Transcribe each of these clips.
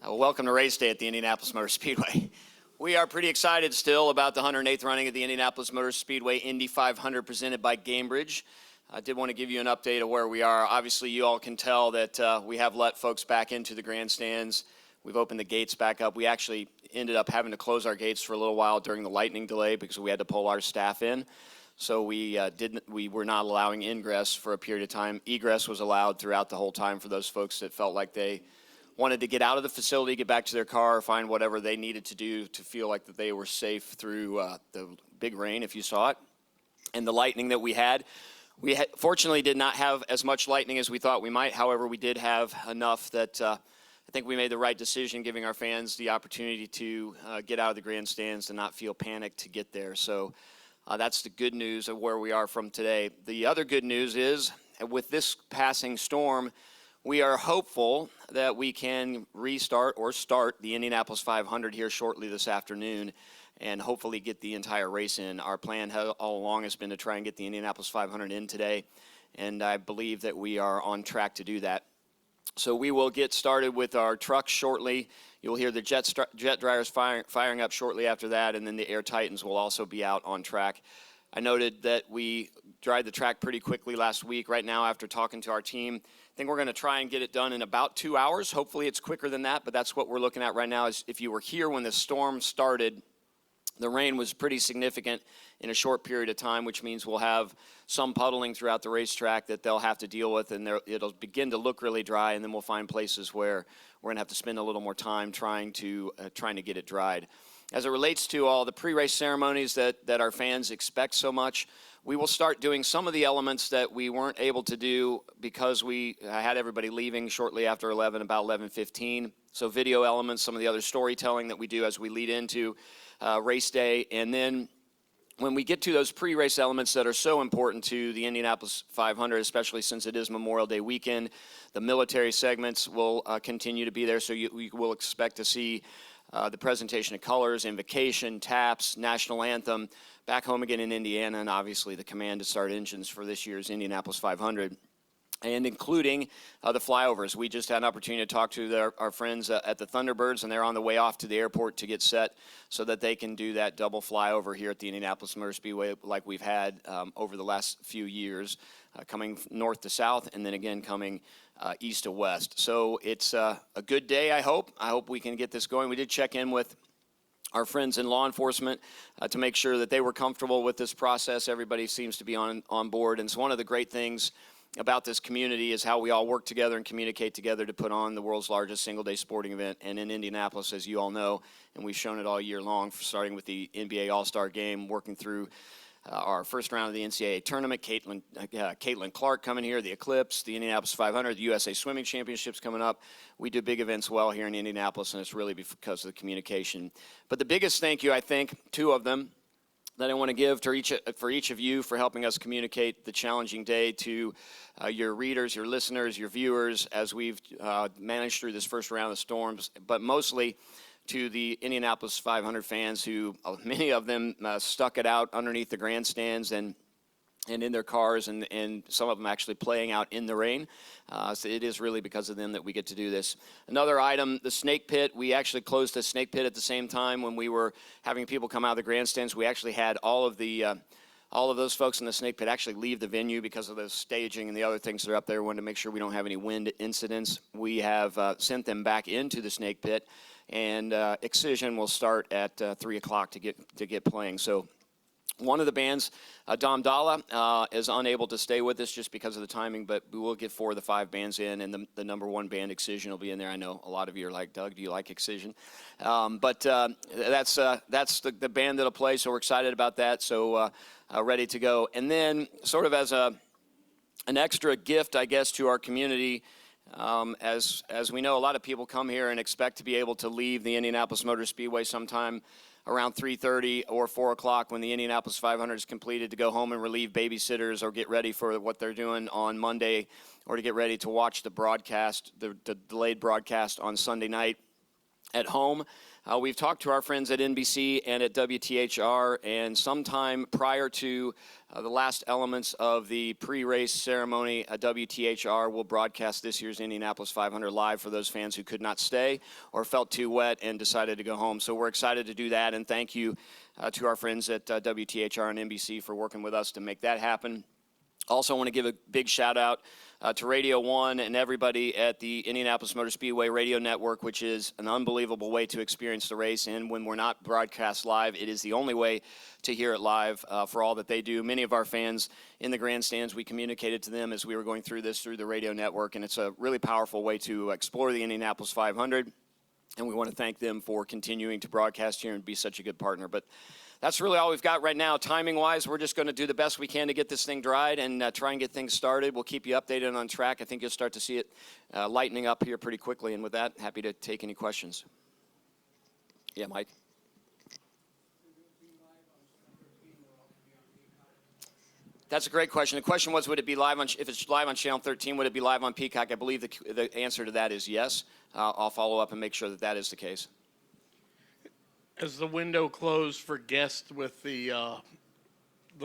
Welcome to race day at the Indianapolis Motor Speedway. We are pretty excited still about the 108th running of the Indianapolis Motor Speedway Indy 500 presented by Gamebridge. I did want to give you an update of where we are. Obviously, you all can tell that we have let folks back into the grandstands. We've opened the gates back up. We actually ended up having to close our gates for a little while during the lightning delay because we had to pull our staff in. So we were not allowing ingress for a period of time. Egress was allowed throughout the whole time for those folks that felt like they wanted to get out of the facility, get back to their car, find whatever they needed to do to feel like that they were safe through the big rain, if you saw it, and the lightning that we had. Fortunately did not have as much lightning as we thought we might. However, we did have enough that I think we made the right decision, giving our fans the opportunity to get out of the grandstands and not feel panicked to get there. So that's the good news of where we are from today. The other good news is, with this passing storm, we are hopeful that we can restart or start the Indianapolis 500 here shortly this afternoon and hopefully get the entire race in. Our plan all along has been to try and get the Indianapolis 500 in today, and I believe that we are on track to do that. So we will get started with our trucks shortly. You'll hear the jet dryers firing up shortly after that, and then the Air Titans will also be out on track. I noted that we dried the track pretty quickly last week. Right now, after talking to our team, I think we're going to try and get it done in about 2 hours. Hopefully it's quicker than that, but that's what we're looking at right now. Is if you were here when the storm started, the rain was pretty significant in a short period of time, which means we'll have some puddling throughout the racetrack that they'll have to deal with, and it'll begin to look really dry, and then we'll find places where we're going to have to spend a little more time trying to get it dried. As it relates to all the pre-race ceremonies that our fans expect so much, we will start doing some of the elements that we weren't able to do because we had everybody leaving shortly after 11, about 11:15. So video elements, some of the other storytelling that we do as we lead into race day. And then when we get to those pre-race elements that are so important to the Indianapolis 500, especially since it is Memorial Day weekend, the military segments will continue to be there. So we will expect to see the presentation of colors, invocation, taps, national anthem, back home again in Indiana, and obviously the command to start engines for this year's Indianapolis 500, and including the flyovers. We just had an opportunity to talk to our friends at the Thunderbirds, and they're on the way off to the airport to get set so that they can do that double flyover here at the Indianapolis Motor Speedway like we've had over the last few years, coming north to south and then again coming east to west. So it's a good day, I hope. I hope we can get this going. We did check in with our friends in law enforcement to make sure that they were comfortable with this process. Everybody seems to be on board. And so one of the great things about this community is how we all work together and communicate together to put on the world's largest single-day sporting event. And in Indianapolis, as you all know, and we've shown it all year long, starting with the NBA All-Star Game, working through our first round of the NCAA tournament, Caitlin Clark coming here, the Eclipse, the Indianapolis 500, the USA Swimming Championships coming up. We do big events well here in Indianapolis, and it's really because of the communication. But the biggest thank you, I think, two of them, that I want to give to each of you for helping us communicate the challenging day to your readers, your listeners, your viewers, as we've managed through this first round of storms, but mostly to the Indianapolis 500 fans who, many of them stuck it out underneath the grandstands and in their cars, and some of them actually playing out in the rain. So it is really because of them that we get to do this. Another item, the snake pit. We actually closed the snake pit at the same time when we were having people come out of the grandstands. We actually had all of those folks in the snake pit actually leave the venue because of the staging and the other things that are up there. We wanted to make sure we don't have any wind incidents. We have sent them back into the snake pit, and Excision will start at 3 o'clock to get playing. So one of the bands, Dom Dalla, is unable to stay with us just because of the timing, but we will get 4 of the 5 bands in, and the number 1 band, Excision, will be in there. I know a lot of you are like, Doug, do you like Excision? But that's the band that'll play, so we're excited about that, so ready to go. And then sort of as an extra gift, I guess, to our community, as we know, a lot of people come here and expect to be able to leave the Indianapolis Motor Speedway sometime around 3:30 or 4 o'clock when the Indianapolis 500 is completed, to go home and relieve babysitters or get ready for what they're doing on Monday, or to get ready to watch the broadcast, the delayed broadcast on Sunday night. at home. We've talked to our friends at NBC and at WTHR, and sometime prior to the last elements of the pre-race ceremony, WTHR will broadcast this year's Indianapolis 500 live for those fans who could not stay or felt too wet and decided to go home. So we're excited to do that, and thank you to our friends at WTHR and NBC for working with us to make that happen. Also want to give a big shout out to Radio 1 and everybody at the Indianapolis Motor Speedway Radio Network, which is an unbelievable way to experience the race. And when we're not broadcast live, it is the only way to hear it live for all that they do. Many of our fans in the grandstands, we communicated to them as we were going through this through the radio network, and it's a really powerful way to explore the Indianapolis 500. And we want to thank them for continuing to broadcast here and be such a good partner. But that's really all we've got right now. Timing-wise, we're just going to do the best we can to get this thing dried and try and get things started. We'll keep you updated on track. I think you'll start to see it lightening up here pretty quickly. And with that, happy to take any questions. Yeah, Mike? That's a great question. The question was, would it be live on, if it's live on Channel 13, would it be live on Peacock? I believe the answer to that is yes. I'll follow up and make sure that that is the case. Has the window closed for guests with the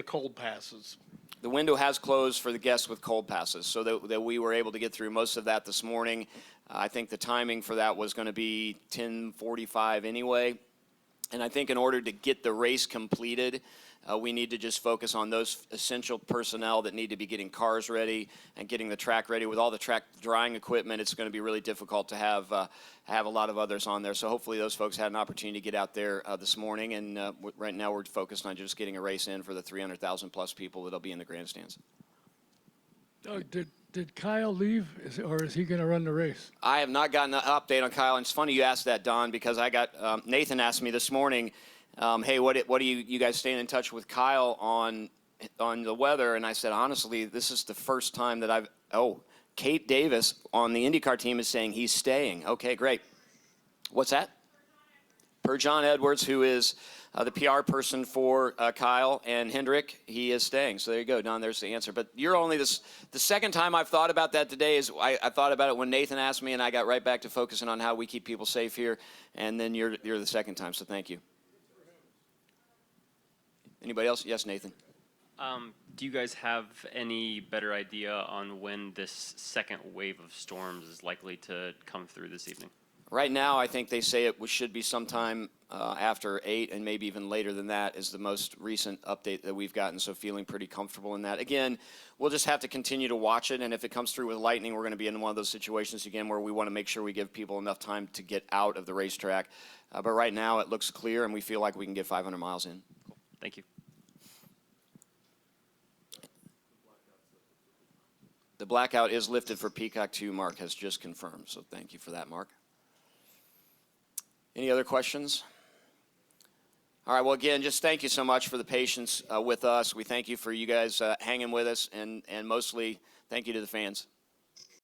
cold passes? The window has closed for the guests with cold passes, so that we were able to get through most of that this morning. I think the timing for that was going to be 10:45 anyway. And I think in order to get the race completed, we need to just focus on those essential personnel that need to be getting cars ready and getting the track ready. With all the track drying equipment, it's going to be really difficult to have a lot of others on there. So hopefully those folks had an opportunity to get out there this morning. And right now we're focused on just getting a race in for the 300,000 plus people that'll be in the grandstands. Did Kyle leave, or is he going to run the race? I have not gotten an update on Kyle. And it's funny you asked that, Don, because I got Nathan asked me this morning, hey, what do you guys staying in touch with Kyle on the weather? And I said, honestly, this is the first time that Kate Davis on the IndyCar team is saying he's staying. Okay, great. What's that? Per John Edwards, who is the PR person for Kyle and Hendrick, he is staying. So there you go, Don, there's the answer. But you're only the second time I've thought about that today. Is I thought about it when Nathan asked me, and I got right back to focusing on how we keep people safe here. And then you're the second time, so thank you. Anybody else? Yes, Nathan. Do you guys have any better idea on when this second wave of storms is likely to come through this evening? Right now, I think they say it should be sometime after 8, and maybe even later than that is the most recent update that we've gotten, so feeling pretty comfortable in that. Again, we'll just have to continue to watch it, and if it comes through with lightning, we're going to be in one of those situations again where we want to make sure we give people enough time to get out of the racetrack. But right now, it looks clear, and we feel like we can get 500 miles in. Cool. Thank you. The blackout is lifted for Peacock 2, Mark has just confirmed, so thank you for that, Mark. Any other questions? All right, well, again, just thank you so much for the patience with us. We thank you for you guys hanging with us, and mostly thank you to the fans.